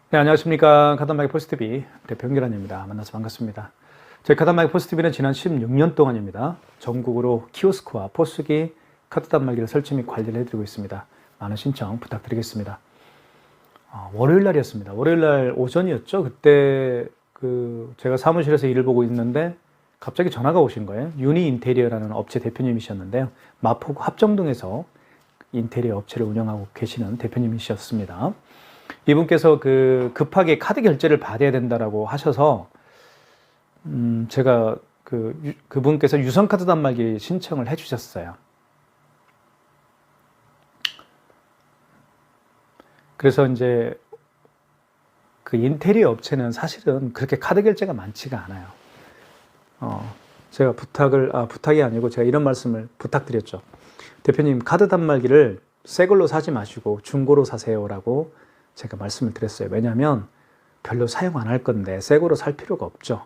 네, 안녕하십니까. 카단마기 포스트비 대표 홍기란입니다. 만나서 반갑습니다. 저희 카단마기 포스트비는 지난 16년 동안입니다. 전국으로 키오스크와 포스기, 카드 단말기를 설치 및 관리를 해드리고 있습니다. 많은 신청 부탁드리겠습니다. 월요일 날이었습니다. 월요일 날 오전이었죠. 그때 제가 사무실에서 일을 보고 있는데 갑자기 전화가 오신 거예요. 유니 인테리어라는 업체 대표님이셨는데요. 마포구 합정동에서 인테리어 업체를 운영하고 계시는 대표님이셨습니다. 이분께서 급하게 카드 결제를 받아야 된다라고 하셔서 제가 그분께서 유선카드 단말기 신청을 해주셨어요. 그래서 이제 그 인테리어 업체는 사실은 그렇게 카드 결제가 많지가 않아요. 제가 부탁이 아니고 제가 이런 말씀을 부탁드렸죠. 대표님, 카드 단말기를 새 걸로 사지 마시고 중고로 사세요라고 제가 말씀을 드렸어요. 왜냐하면 별로 사용 안 할 건데 새 거로 살 필요가 없죠.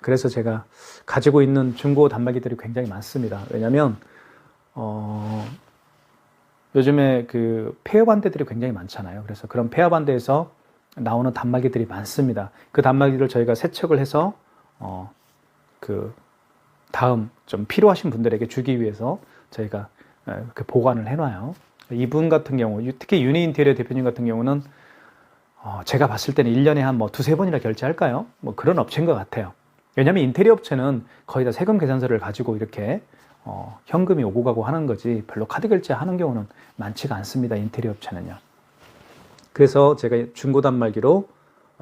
그래서 제가 가지고 있는 중고 단말기들이 굉장히 많습니다. 왜냐하면 요즘에 폐업 반대들이 굉장히 많잖아요. 그래서 그런 폐업 반대에서 나오는 단말기들이 많습니다. 그 단말기를 저희가 세척을 해서 다음 좀 필요하신 분들에게 주기 위해서 저희가 보관을 해놔요. 이분 같은 경우, 특히 유니인테리어 대표님 같은 경우는 제가 봤을 때는 1년에 한 두세 번이나 결제할까요? 그런 업체인 것 같아요. 왜냐하면 인테리어 업체는 거의 다 세금 계산서를 가지고 이렇게 현금이 오고 가고 하는 거지 별로 카드 결제하는 경우는 많지가 않습니다. 인테리어 업체는요. 그래서 제가 중고 단말기로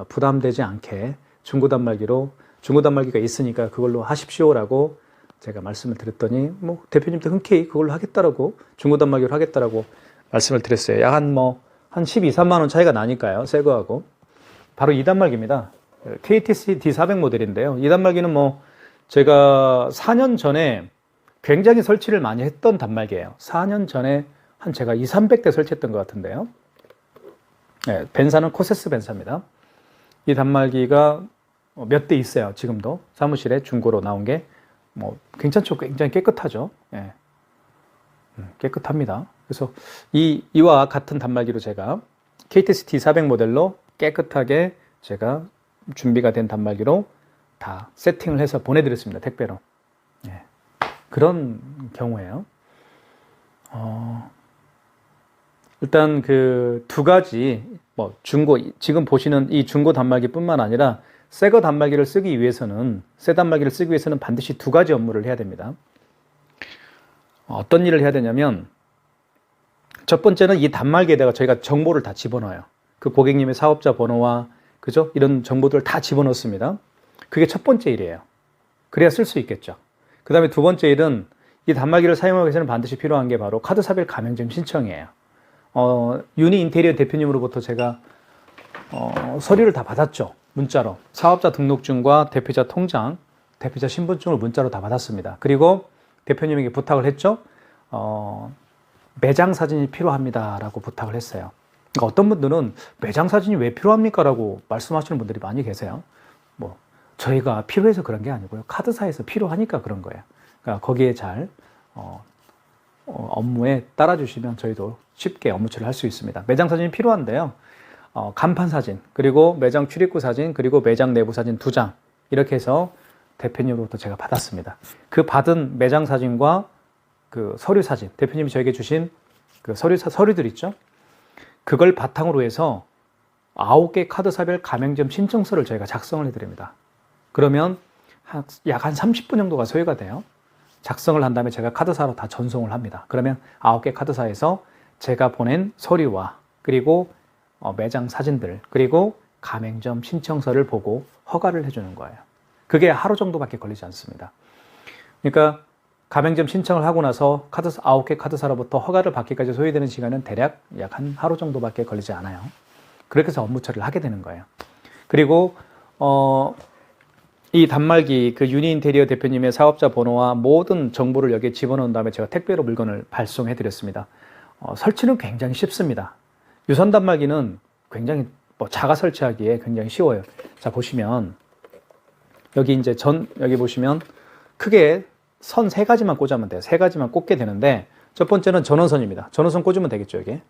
부담되지 않게 중고 단말기가 있으니까 그걸로 하십시오라고 제가 말씀을 드렸더니 대표님도 흔쾌히 그걸로 하겠다라고 중고 단말기로 하겠다라고 말씀을 드렸어요. 약 한 12, 3만 원 차이가 나니까요. 새 거하고. 바로 이 단말기입니다. KTC D400 모델인데요. 이 단말기는 제가 4년 전에 굉장히 설치를 많이 했던 단말기예요. 4년 전에 제가 2, 300대 설치했던 것 같은데요. 네, 벤사는 코세스 벤사입니다. 이 단말기가 몇 대 있어요. 지금도 사무실에 중고로 나온 게 괜찮죠. 굉장히 깨끗하죠. 네. 깨끗합니다. 그래서 이와 같은 단말기로 제가 KTC D400 모델로 깨끗하게 제가 준비가 된 단말기로 다 세팅을 해서 보내드렸습니다. 택배로. 네. 그런 경우에요. 일단 두 가지 중고, 지금 보시는 이 중고 단말기뿐만 아니라 새 단말기를 쓰기 위해서는 반드시 두 가지 업무를 해야 됩니다. 어떤 일을 해야 되냐면 첫 번째는 이 단말기에다가 저희가 정보를 다 집어넣어요. 그 고객님의 사업자 번호와 그죠? 이런 정보들을 다 집어넣습니다. 그게 첫 번째 일이에요. 그래야 쓸 수 있겠죠. 그 다음에 두 번째 일은 이 단말기를 사용하기 위해서는 반드시 필요한 게 바로 카드사별 가맹점 신청이에요. 유니 인테리어 대표님으로부터 제가 서류를 다 받았죠. 문자로. 사업자 등록증과 대표자 통장, 대표자 신분증을 문자로 다 받았습니다. 그리고 대표님에게 부탁을 했죠. 매장 사진이 필요합니다 라고 부탁을 했어요. 그러니까 어떤 분들은 매장 사진이 왜 필요합니까 라고 말씀하시는 분들이 많이 계세요. 저희가 필요해서 그런 게 아니고요. 카드사에서 필요하니까 그런 거예요. 그러니까 거기에 잘 업무에 따라주시면 저희도 쉽게 업무 처리를 할 수 있습니다. 매장 사진이 필요한데요. 간판 사진, 그리고 매장 출입구 사진, 그리고 매장 내부 사진 2장 이렇게 해서 대표님으로부터 제가 받았습니다. 그 받은 매장 사진과 서류 사진, 대표님이 저에게 주신 서류들 있죠? 그걸 바탕으로 해서 9개 카드사별 가맹점 신청서를 저희가 작성을 해드립니다. 그러면 약 한 30분 정도가 소요가 돼요. 작성을 한 다음에 제가 카드사로 다 전송을 합니다. 그러면 9개 카드사에서 제가 보낸 서류와 그리고 매장 사진들 그리고 가맹점 신청서를 보고 허가를 해주는 거예요. 그게 하루 정도밖에 걸리지 않습니다. 그러니까 가맹점 신청을 하고 나서 9개 카드사로부터 허가를 받기까지 소요되는 시간은 대략 약 한 하루 정도밖에 걸리지 않아요. 그렇게 해서 업무 처리를 하게 되는 거예요. 그리고 이 단말기 유니인테리어 대표님의 사업자 번호와 모든 정보를 여기에 집어넣은 다음에 제가 택배로 물건을 발송해 드렸습니다. 설치는 굉장히 쉽습니다. 유선 단말기는 굉장히 자가 설치하기에 굉장히 쉬워요. 자, 보시면 여기 여기 보시면 크게 선 3가지만 꽂으면 돼요. 3가지만 꽂게 되는데 첫 번째는 전원선입니다. 전원선 꽂으면 되겠죠, 여기.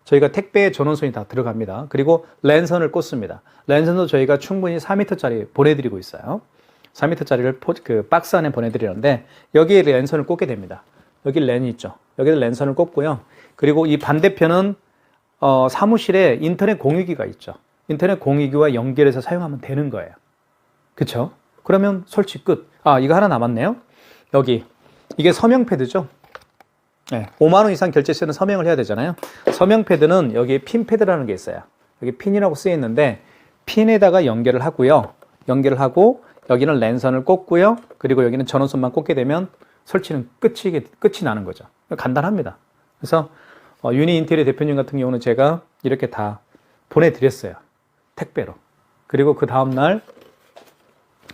저희가 택배에 전원선이 다 들어갑니다. 그리고 랜선을 꽂습니다. 랜선도 저희가 충분히 4m짜리 보내드리고 있어요. 4m짜리를 그 박스 안에 보내드리는데 여기에 랜선을 꽂게 됩니다. 여기 랜이 있죠. 여기에 랜선을 꽂고요. 그리고 이 반대편은 사무실에 인터넷 공유기가 있죠. 인터넷 공유기와 연결해서 사용하면 되는 거예요. 그쵸? 그러면 설치 끝. 이거 하나 남았네요. 여기 이게 서명 패드죠. 네, 5만 원 이상 결제 시에는 서명을 해야 되잖아요. 서명 패드는 여기에 핀 패드라는 게 있어요. 여기 핀이라고 쓰여 있는데 핀에다가 연결을 하고요. 연결을 하고 여기는 랜선을 꽂고요. 그리고 여기는 전원선만 꽂게 되면 설치는 끝이 나는 거죠. 간단합니다. 그래서 유니 인테리어 대표님 같은 경우는 제가 이렇게 다 보내드렸어요. 택배로. 그리고 그 다음날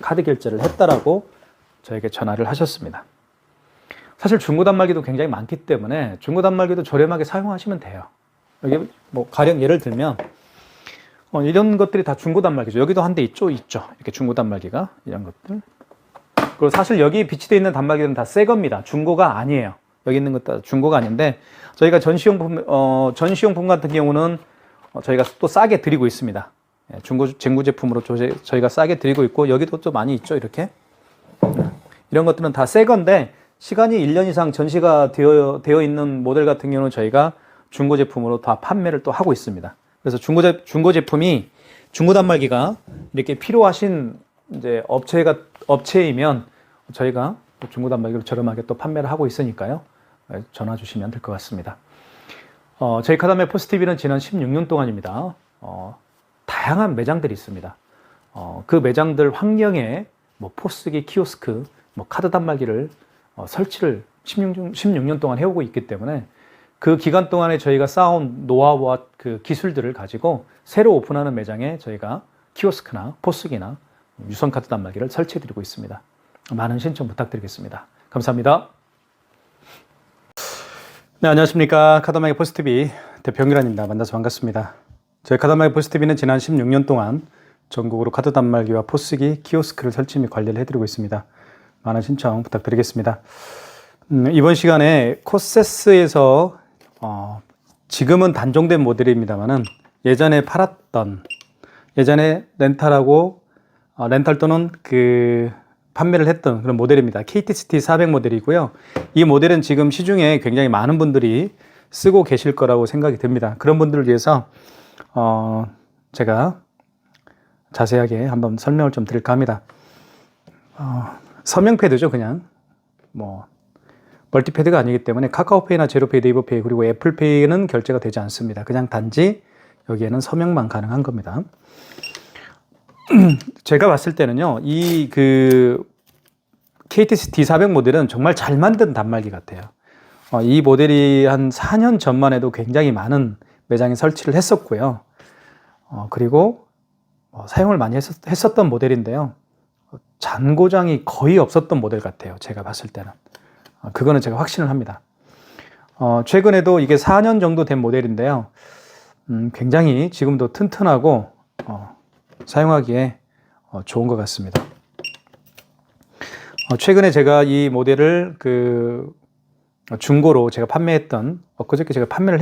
카드 결제를 했다라고 저에게 전화를 하셨습니다. 사실 중고 단말기도 굉장히 많기 때문에 중고 단말기도 저렴하게 사용하시면 돼요. 여기 뭐 가령 예를 들면 이런 것들이 다 중고 단말기죠. 여기도 한 대 있죠. 이렇게 중고 단말기가 이런 것들. 그리고 사실 여기 비치되어 있는 단말기들은 다 새 겁니다. 중고가 아니에요. 여기 있는 것도 중고가 아닌데 저희가 전시용품 같은 경우는 저희가 또 싸게 드리고 있습니다. 중고 제품으로 저희가 싸게 드리고 있고 여기도 또 많이 있죠. 이렇게 이런 것들은 다 새 건데 시간이 1년 이상 전시가 되어 있는 모델 같은 경우는 저희가 중고 제품으로 다 판매를 또 하고 있습니다. 그래서 중고 제품이 중고 단말기가 이렇게 필요하신 이제 업체이면 저희가 중고 단말기를 저렴하게 또 판매를 하고 있으니까요. 전화 주시면 될 것 같습니다. 저희 카다메 포스티비는 지난 16년 동안입니다. 다양한 매장들이 있습니다. 그 매장들 환경에 뭐 포스기, 키오스크, 뭐 카드 단말기를 설치를 16년 동안 해오고 있기 때문에 그 기간 동안에 저희가 쌓아온 노하우와 그 기술들을 가지고 새로 오픈하는 매장에 저희가 키오스크나 포스기나 유선카드 단말기를 설치해드리고 있습니다. 많은 신청 부탁드리겠습니다. 감사합니다. 네, 안녕하십니까. 카다마기 포스티비 대표 영기란입니다. 만나서 반갑습니다. 저희 카다마기 포스티비는 지난 16년 동안 전국으로 카드 단말기와 포스기, 키오스크를 설치 및 관리를 해드리고 있습니다. 많은 신청 부탁드리겠습니다. 이번 시간에 코세스에서 지금은 단종된 모델입니다만은 예전에 렌탈하고 렌탈 또는 판매를 했던 그런 모델입니다. KTCT 400 모델이고요. 이 모델은 지금 시중에 굉장히 많은 분들이 쓰고 계실 거라고 생각이 듭니다. 그런 분들을 위해서 제가 자세하게 한번 설명을 좀 드릴까 합니다. 서명 패드죠, 그냥. 멀티패드가 아니기 때문에 카카오페이나 제로페이, 네이버페이 그리고 애플페이는 결제가 되지 않습니다. 그냥 단지 여기에는 서명만 가능한 겁니다. 제가 봤을 때는요, KTC D400 모델은 정말 잘 만든 단말기 같아요. 이 모델이 한 4년 전만 해도 굉장히 많은 매장에 설치를 했었고요. 그리고 사용을 많이 했었던 모델인데요. 잔고장이 거의 없었던 모델 같아요. 제가 봤을 때는. 그거는 제가 확신을 합니다. 최근에도 이게 4년 정도 된 모델인데요. 굉장히 지금도 튼튼하고 사용하기에 좋은 것 같습니다. 최근에 제가 이 모델을 중고로 제가 엊그저께 제가 판매를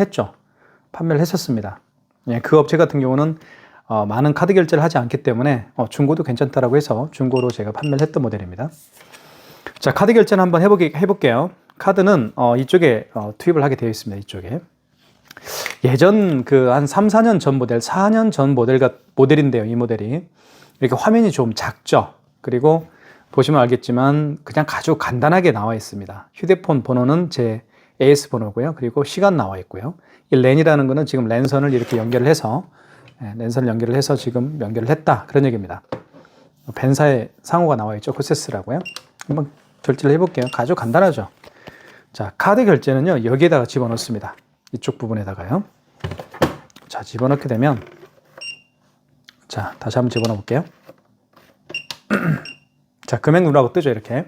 했었습니다. 그 업체 같은 경우는 많은 카드 결제를 하지 않기 때문에 중고도 괜찮다라고 해서 중고로 제가 판매를 했던 모델입니다. 자, 카드 결제는 한번 해볼게요. 카드는 이쪽에 투입을 하게 되어 있습니다. 이쪽에. 예전 한 3, 4년 전 모델, 4년 전 모델인데요. 이 모델이. 이렇게 화면이 좀 작죠. 그리고 보시면 알겠지만 그냥 아주 간단하게 나와 있습니다. 휴대폰 번호는 제 AS 번호고요. 그리고 시간 나와 있고요. 이 랜이라는 거는 지금 랜선을 이렇게 연결을 해서 지금 연결을 했다. 그런 얘기입니다. 벤사의 상호가 나와 있죠. 코세스라고요. 한번 결제를 해볼게요. 아주 간단하죠. 자, 카드 결제는요, 여기에다가 집어넣습니다. 이쪽 부분에다가요. 자, 집어넣게 되면, 자, 다시 한번 집어넣어 볼게요. 자, 금액 누르라고 뜨죠, 이렇게.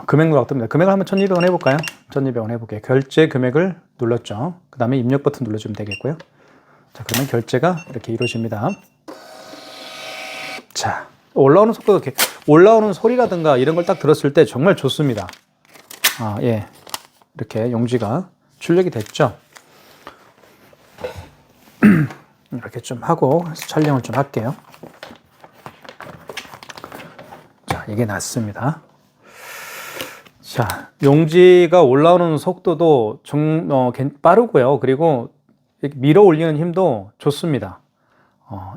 금액 누르라고 뜹니다. 금액을 한번 1,200원 해볼까요? 1,200원 해볼게요. 결제 금액을 눌렀죠. 그 다음에 입력 버튼 눌러주면 되겠고요. 자, 그러면 결제가 이렇게 이루어집니다. 자, 올라오는 속도도 이렇게, 올라오는 소리라든가 이런 걸 딱 들었을 때 정말 좋습니다. 예. 이렇게 용지가 출력이 됐죠. 이렇게 좀 하고 촬영을 좀 할게요. 자, 이게 낫습니다. 자, 용지가 올라오는 속도도 빠르고요. 그리고 밀어 올리는 힘도 좋습니다.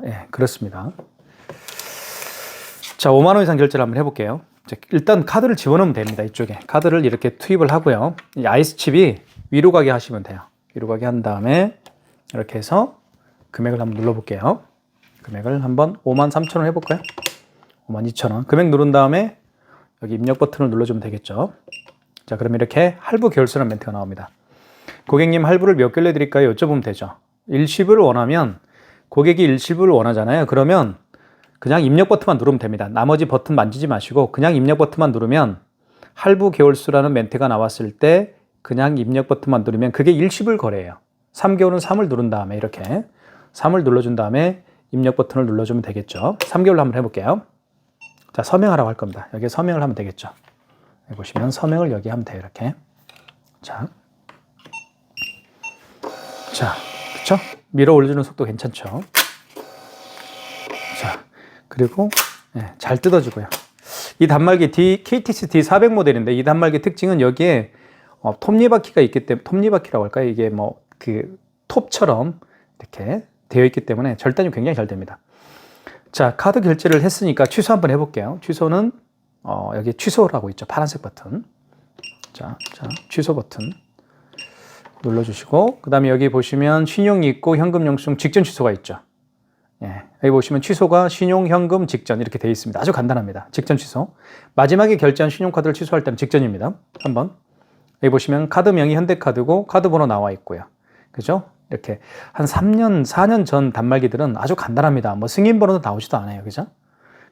예, 그렇습니다. 자, 5만 원 이상 결제를 한번 해볼게요. 자, 일단 카드를 집어넣으면 됩니다. 이쪽에 카드를 이렇게 투입을 하고요. 이 아이스칩이 위로 가게 하시면 돼요. 위로 가게 한 다음에 이렇게 해서 금액을 한번 눌러볼게요. 금액을 한번 53,000원 해볼까요? 52,000원. 금액 누른 다음에 여기 입력 버튼을 눌러주면 되겠죠. 자, 그럼 이렇게 할부 결제라는 멘트가 나옵니다. 고객님, 할부를 몇 개를 해드릴까요? 여쭤보면 되죠. 일시불을 원하면, 고객이 일시불을 원하잖아요. 그러면 그냥 입력 버튼만 누르면 됩니다. 나머지 버튼 만지지 마시고 그냥 입력 버튼만 누르면 할부 개월수라는 멘트가 나왔을 때 그냥 입력 버튼만 누르면 그게 일시불 거래예요. 3개월은 3을 누른 다음에 이렇게 3을 눌러준 다음에 입력 버튼을 눌러주면 되겠죠. 3개월로 한번 해볼게요. 자, 서명하라고 할 겁니다. 여기에 서명을 하면 되겠죠. 여기 보시면 서명을 여기 하면 돼요. 이렇게. 자, 그쵸? 밀어 올려주는 속도 괜찮죠? 자, 그리고 잘 뜯어주고요. 이 단말기 KTC D400 모델인데 이 단말기 특징은 여기에 톱니바퀴가 있기 때문에, 톱니바퀴라고 할까요? 이게 뭐 그 톱처럼 이렇게 되어 있기 때문에 절단이 굉장히 잘 됩니다. 자, 카드 결제를 했으니까 취소 한번 해볼게요. 취소는 여기 취소라고 있죠. 파란색 버튼. 자, 취소 버튼 눌러주시고, 그 다음에 여기 보시면 신용이 있고 현금 영수증 직전 취소가 있죠. 예, 여기 보시면 취소가 신용, 현금, 직전 이렇게 되어 있습니다. 아주 간단합니다. 직전 취소. 마지막에 결제한 신용카드를 취소할 때는 직전입니다. 한번 여기 보시면 카드명이 현대카드고 카드 번호 나와 있고요. 그죠? 이렇게 한 3년, 4년 전 단말기들은 아주 간단합니다. 뭐 승인 번호도 나오지도 않아요. 그죠?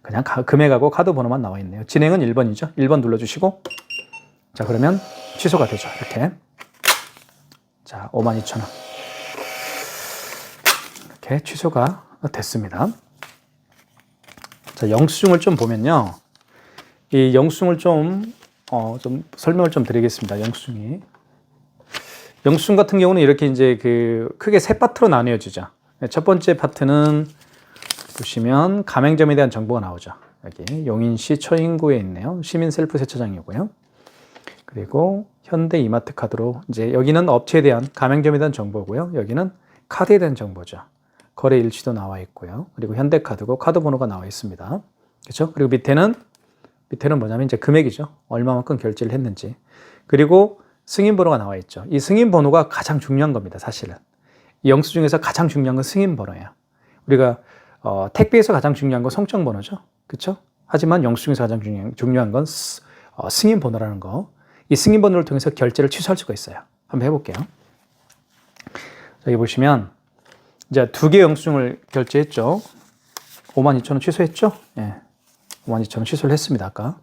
그냥 금액하고 카드 번호만 나와 있네요. 진행은 1번이죠. 1번 눌러주시고, 자, 그러면 취소가 되죠. 이렇게. 자, 52,000원. 이렇게 취소가 됐습니다. 자, 영수증을 좀 보면요. 이 영수증을 좀 설명을 좀 드리겠습니다. 영수증 같은 경우는 이렇게 이제 크게 세 파트로 나뉘어지죠. 첫 번째 파트는 보시면 가맹점에 대한 정보가 나오죠. 여기 용인시 처인구에 있네요. 시민 셀프 세차장이고요. 그리고 현대 이마트 카드로 이제 여기는 업체에 대한 가맹점에 대한 정보고요. 여기는 카드에 대한 정보죠. 거래 일시도 나와 있고요. 그리고 현대카드고 카드 번호가 나와 있습니다. 그렇죠? 그리고 밑에는 뭐냐면 이제 금액이죠. 얼마만큼 결제를 했는지. 그리고 승인 번호가 나와 있죠. 이 승인 번호가 가장 중요한 겁니다. 사실은. 이 영수증에서 가장 중요한 건 승인 번호예요. 우리가 택배에서 가장 중요한 건 송정 번호죠. 그렇죠? 하지만 영수증에서 가장 중요한 건 승인 번호라는 거. 이 승인 번호를 통해서 결제를 취소할 수가 있어요. 한번 해볼게요. 여기 보시면 이제 2개 영수증을 결제했죠. 52,000원 취소했죠? 예. 52,000원 취소를 했습니다. 아까.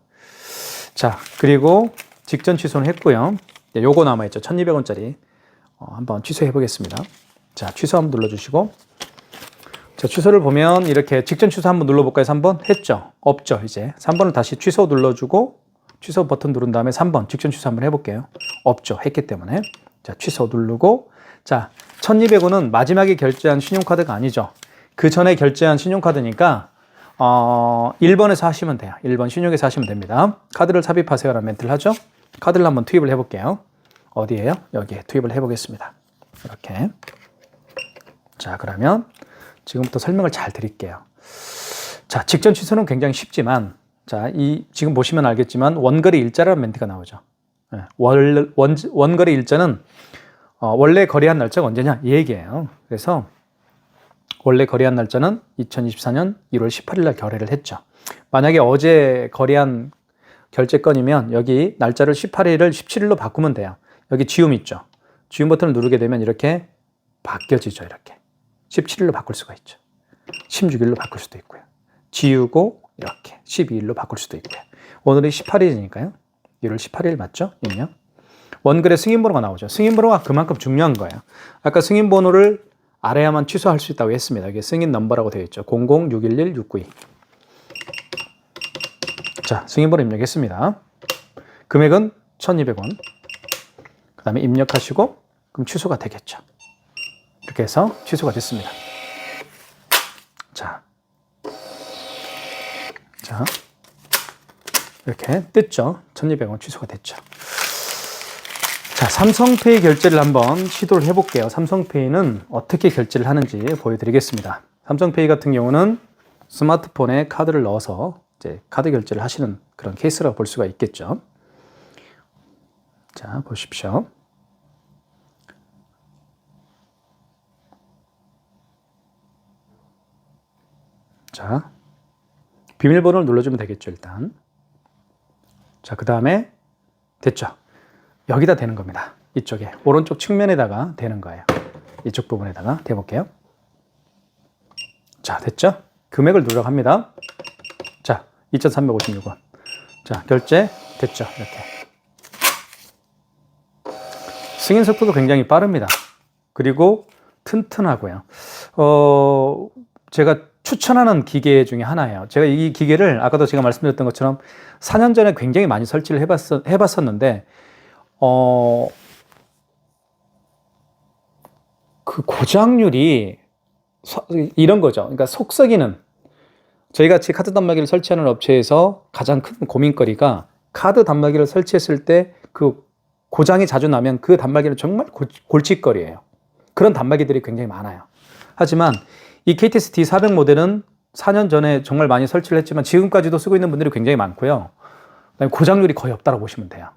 자, 그리고 직전 취소는 했고요. 요거 남아있죠. 1,200원짜리. 한번 취소해 보겠습니다. 자, 취소 한번 눌러주시고. 자, 취소를 보면 이렇게 직전 취소 한번 눌러볼까요? 3번? 했죠? 없죠, 이제. 3번을 다시 취소 눌러주고, 취소 버튼 누른 다음에 3번 직전 취소 한번 해볼게요. 없죠, 했기 때문에. 자, 취소 누르고. 자, 1,200원은 마지막에 결제한 신용카드가 아니죠. 그 전에 결제한 신용카드니까 1번에서 하시면 돼요. 1번 신용에서 하시면 됩니다. 카드를 삽입하세요라는 멘트를 하죠. 카드를 한번 투입을 해볼게요. 어디에요? 여기에 투입을 해보겠습니다. 이렇게. 자, 그러면 지금부터 설명을 잘 드릴게요. 자, 직전 취소는 굉장히 쉽지만, 자, 지금 보시면 알겠지만 원거래 일자라는 멘트가 나오죠. 네, 원거래 일자는 원래 거래한 날짜가 언제냐? 이 얘기예요. 그래서 원래 거래한 날짜는 2024년 1월 18일 날 거래를 했죠. 만약에 어제 거래한 결제건이면 여기 날짜를 18일을 17일로 바꾸면 돼요. 여기 지움 있죠. 지움 버튼을 누르게 되면 이렇게 바뀌어지죠. 이렇게 17일로 바꿀 수가 있죠. 16일로 바꿀 수도 있고요. 지우고 이렇게 12일로 바꿀 수도 있고요. 오늘이 18일이니까요. 1월 18일 맞죠? 입력. 원거래 승인번호가 나오죠. 승인번호가 그만큼 중요한 거예요. 아까 승인번호를 알아야만 취소할 수 있다고 했습니다. 이게 승인 넘버라고 되어 있죠. 00611-692. 자, 승인번호 입력했습니다. 금액은 1,200원. 그 다음에 입력하시고 그럼 취소가 되겠죠. 이렇게 해서 취소가 됐습니다. 자, 이렇게 뜯죠. 1200원 취소가 됐죠. 자, 삼성페이 결제를 한번 시도를 해볼게요. 삼성페이는 어떻게 결제를 하는지 보여드리겠습니다. 삼성페이 같은 경우는 스마트폰에 카드를 넣어서 이제 카드 결제를 하시는 그런 케이스라고 볼 수가 있겠죠. 자, 보십시오. 자, 비밀번호를 눌러주면 되겠죠, 일단. 자, 그 다음에 됐죠. 여기다 대는 겁니다. 이쪽에 오른쪽 측면에다가 대는 거예요. 이쪽 부분에다가 대볼게요. 자, 됐죠? 금액을 누르라고 합니다. 자, 2,356원. 자, 결제 됐죠? 이렇게. 승인 속도도 굉장히 빠릅니다. 그리고 튼튼하고요. 제가 추천하는 기계 중에 하나예요. 제가 이 기계를 아까도 제가 말씀드렸던 것처럼 4년 전에 굉장히 많이 설치를 해봤었는데 그 고장률이 이런 거죠. 그러니까 속썩이는, 저희 같이 카드 단말기를 설치하는 업체에서 가장 큰 고민거리가 카드 단말기를 설치했을 때 그 고장이 자주 나면 그 단말기는 정말 골칫거리예요. 그런 단말기들이 굉장히 많아요. 하지만 이 KTS D400 모델은 4년 전에 정말 많이 설치를 했지만 지금까지도 쓰고 있는 분들이 굉장히 많고요. 그다음에 고장률이 거의 없다고 보시면 돼요.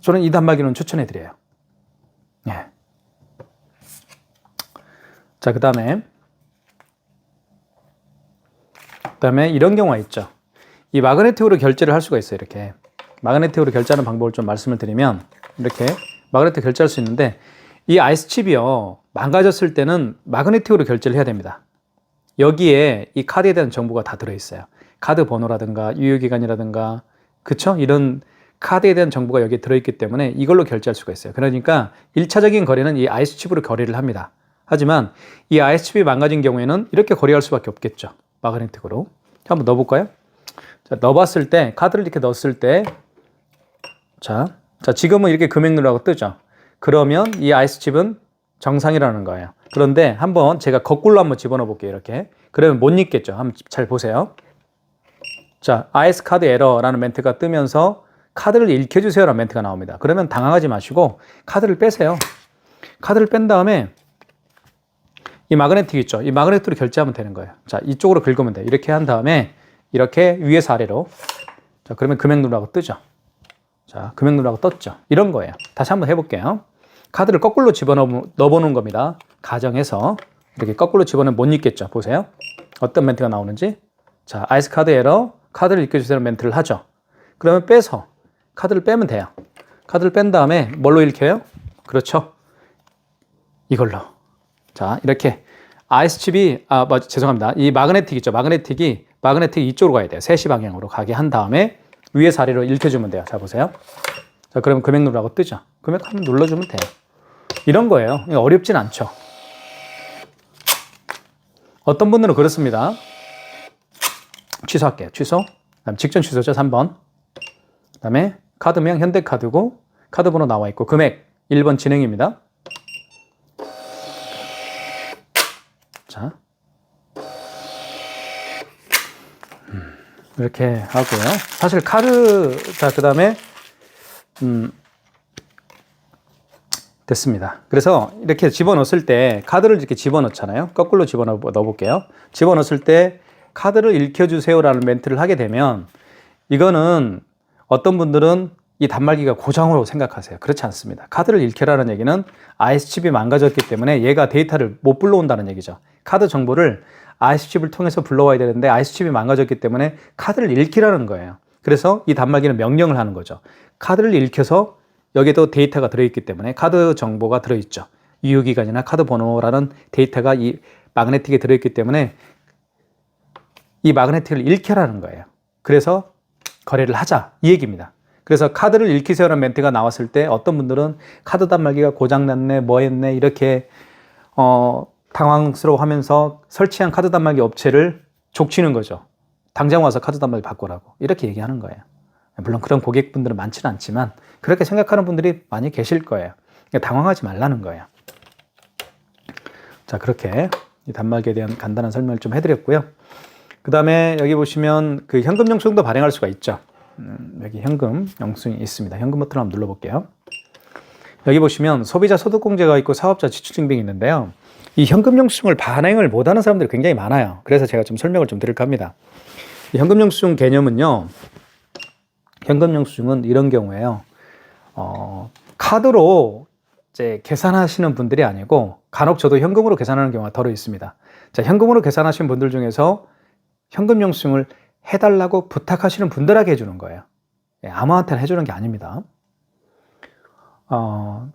저는 이 단말기는 추천해 드려요. 예. 자, 그다음에 이런 경우가 있죠. 이 마그네틱으로 결제를 할 수가 있어요. 이렇게 마그네틱으로 결제하는 방법을 좀 말씀을 드리면, 이렇게 마그네틱 결제할 수 있는데, 이 아이스칩이요, 망가졌을 때는 마그네틱으로 결제를 해야 됩니다. 여기에 이 카드에 대한 정보가 다 들어있어요. 카드 번호라든가 유효기간이라든가, 그쵸? 이런 카드에 대한 정보가 여기에 들어있기 때문에 이걸로 결제할 수가 있어요. 그러니까 1차적인 거래는 이 아이스칩으로 거래를 합니다. 하지만 이 아이스칩이 망가진 경우에는 이렇게 거래할 수밖에 없겠죠. 마그네틱으로. 한번 넣어볼까요? 자, 넣어봤을 때, 카드를 이렇게 넣었을 때, 자, 지금은 이렇게 금액 누르라고 뜨죠. 그러면 이 아이스칩은 정상이라는 거예요. 그런데 한번 제가 거꾸로 한번 집어넣어 볼게요. 이렇게. 그러면 못 읽겠죠. 한번 잘 보세요. 자, 아이스 카드 에러라는 멘트가 뜨면서 카드를 읽혀주세요라는 멘트가 나옵니다. 그러면 당황하지 마시고 카드를 빼세요. 카드를 뺀 다음에 이 마그네틱 있죠. 이 마그네틱으로 결제하면 되는 거예요. 자, 이쪽으로 긁으면 돼요. 이렇게 한 다음에 이렇게 위에서 아래로. 자, 그러면 금액 누르라고 뜨죠. 자, 금액 누르라고 떴죠. 이런 거예요. 다시 한번 해볼게요. 카드를 거꾸로 넣어보는 겁니다. 가정에서 이렇게 거꾸로 집어넣으면 못 읽겠죠. 보세요. 어떤 멘트가 나오는지. 자, 아이스 카드 에러, 카드를 읽혀주세요 멘트를 하죠. 그러면 빼서 카드를 빼면 돼요. 카드를 뺀 다음에 뭘로 읽혀요? 그렇죠. 이걸로. 자, 이렇게 아이스칩이, 죄송합니다. 이 마그네틱 있죠. 마그네틱이 이쪽으로 가야 돼요. 3시 방향으로 가게 한 다음에 위에서 아래로 읽혀주면 돼요. 자, 보세요. 자, 그러면 금액 누르라고 뜨죠. 금액 한번 눌러주면 돼요. 이런 거예요. 어렵진 않죠. 어떤 분들은 그렇습니다. 취소할게요. 취소. 그다음 직전 취소죠. 3번. 그다음에 카드명 현대카드고 카드 번호 나와 있고 금액 1번 진행입니다. 자, 이렇게 하고요. 사실 카드, 자, 그 다음에 됐습니다. 그래서 이렇게 집어넣었을 때 카드를 이렇게 집어넣잖아요. 거꾸로 넣어볼게요. 집어넣었을 때 카드를 읽혀주세요라는 멘트를 하게 되면 이거는 어떤 분들은 이 단말기가 고장으로 생각하세요. 그렇지 않습니다. 카드를 읽혀라는 얘기는 아이스칩이 망가졌기 때문에 얘가 데이터를 못 불러온다는 얘기죠. 카드 정보를 아이스칩을 통해서 불러와야 되는데 아이스칩이 망가졌기 때문에 카드를 읽히라는 거예요. 그래서 이 단말기는 명령을 하는 거죠. 카드를 읽혀서 여기에도 데이터가 들어있기 때문에 카드 정보가 들어있죠. 유효기간이나 카드 번호라는 데이터가 이 마그네틱에 들어있기 때문에 이 마그네틱을 읽혀라는 거예요. 그래서 거래를 하자 이 얘기입니다. 그래서 카드를 읽히세요라는 멘트가 나왔을 때 어떤 분들은 카드 단말기가 고장났네 뭐 했네 이렇게 당황스러워하면서 설치한 카드 단말기 업체를 족치는 거죠. 당장 와서 카드 단말기 바꾸라고 이렇게 얘기하는 거예요. 물론 그런 고객분들은 많지는 않지만 그렇게 생각하는 분들이 많이 계실 거예요. 그러니까 당황하지 말라는 거예요. 자, 그렇게 이 단말기에 대한 간단한 설명을 좀 해드렸고요. 그 다음에 여기 보시면 그 현금 영수증도 발행할 수가 있죠. 여기 현금 영수증이 있습니다. 현금 버튼을 한번 눌러볼게요. 여기 보시면 소비자 소득공제가 있고 사업자 지출증빙이 있는데요. 이 현금 영수증을 발행을 못하는 사람들이 굉장히 많아요. 그래서 제가 좀 설명을 좀 드릴까 합니다. 이 현금 영수증 개념은요. 현금 영수증은 이런 경우에요. 카드로 이제 계산하시는 분들이 아니고 간혹 저도 현금으로 계산하는 경우가 더러 있습니다. 자, 현금으로 계산하시는 분들 중에서 현금 영수증을 해달라고 부탁하시는 분들에게 해주는 거예요. 아무한테나 해주는 게 아닙니다.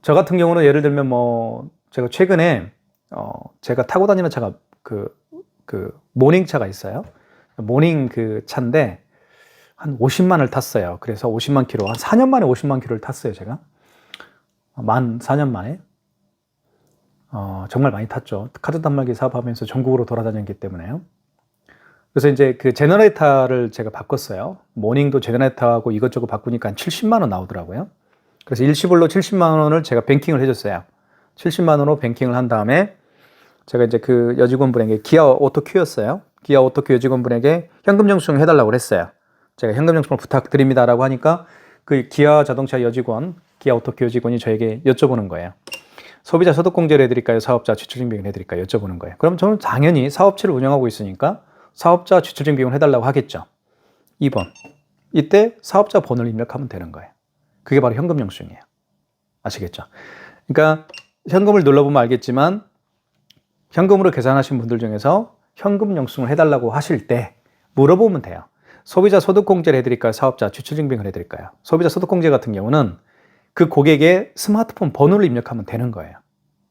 저 같은 경우는 예를 들면 뭐 제가 최근에 제가 타고 다니는 차가 그 모닝차가 있어요. 모닝 그 차인데 한 50만을 탔어요. 그래서 50만 킬로, 한 4년 만에 50만 킬로를 탔어요, 제가. 만 4년 만에. 정말 많이 탔죠. 카드 단말기 사업하면서 전국으로 돌아다녔기 때문에요. 그래서 이제 그 제너레이터를 제가 바꿨어요. 모닝도 제너레이터하고 이것저것 바꾸니까 한 70만 원 나오더라고요. 그래서 일시불로 70만 원을 제가 뱅킹을 해줬어요. 70만 원으로 뱅킹을 한 다음에 제가 이제 그 여직원분에게 기아 오토큐였어요. 기아 오토큐 여직원분에게 현금 영수증 해달라고 했어요. 제가 현금 영수증을 부탁드립니다라고 하니까 그 기아 자동차 여직원, 기아 오토큐 여직원이 저에게 여쭤보는 거예요. 소비자 소득공제를 해드릴까요? 사업자 지출증빙을 해드릴까요? 여쭤보는 거예요. 그럼 저는 당연히 사업체를 운영하고 있으니까 사업자 지출증빙을 해달라고 하겠죠. 2번. 이때 사업자 번호를 입력하면 되는 거예요. 그게 바로 현금 영수증이에요. 아시겠죠? 그러니까 현금을 눌러보면 알겠지만 현금으로 계산하신 분들 중에서 현금 영수증을 해달라고 하실 때 물어보면 돼요. 소비자 소득공제를 해드릴까요? 사업자 지출증빙을 해드릴까요? 소비자 소득공제 같은 경우는 그 고객의 스마트폰 번호를 입력하면 되는 거예요.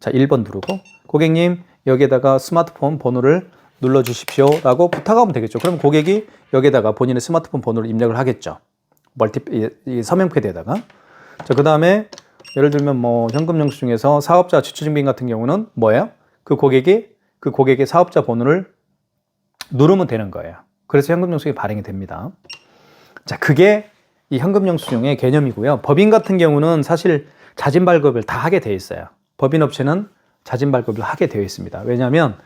자, 1번 누르고 고객님 여기에다가 스마트폰 번호를 눌러주십시오 라고 부탁하면 되겠죠. 그럼 고객이 여기에다가 본인의 스마트폰 번호를 입력을 하겠죠. 이 서명 패드에다가. 자, 그 다음에 예를 들면 뭐 현금 영수증에서 사업자 지출증빙 같은 경우는 뭐예요? 그 고객의 사업자 번호를 누르면 되는 거예요. 그래서 현금 영수증이 발행이 됩니다. 자, 그게 이 현금 영수증의 개념이고요. 법인 같은 경우는 사실 자진 발급을 다 하게 되어 있어요. 법인 업체는 자진 발급을 하게 되어 있습니다. 왜냐하면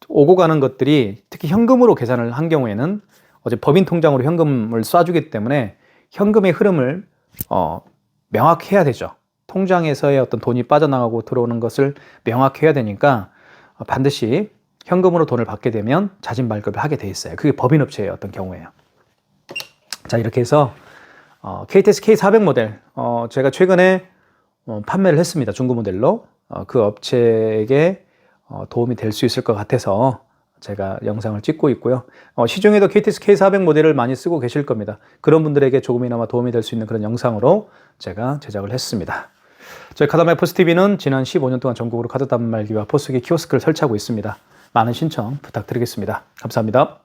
오고 가는 것들이 특히 현금으로 계산을 한 경우에는 어제 법인 통장으로 현금을 쏴주기 때문에 현금의 흐름을 명확히 해야 되죠. 통장에서의 어떤 돈이 빠져나가고 들어오는 것을 명확히 해야 되니까 반드시 현금으로 돈을 받게 되면 자진 발급을 하게 돼 있어요. 그게 법인 업체의 어떤 경우예요. 자, 이렇게 해서 KTS K400 모델 제가 최근에 판매를 했습니다. 중고 모델로. 그 업체에게 도움이 될 수 있을 것 같아서 제가 영상을 찍고 있고요. 시중에도 KTS K400 모델을 많이 쓰고 계실 겁니다. 그런 분들에게 조금이나마 도움이 될 수 있는 그런 영상으로 제가 제작을 했습니다. 저희 카드마이 포스TV는 지난 15년 동안 전국으로 카드 단말기와 포스기 키오스크를 설치하고 있습니다. 많은 신청 부탁드리겠습니다. 감사합니다.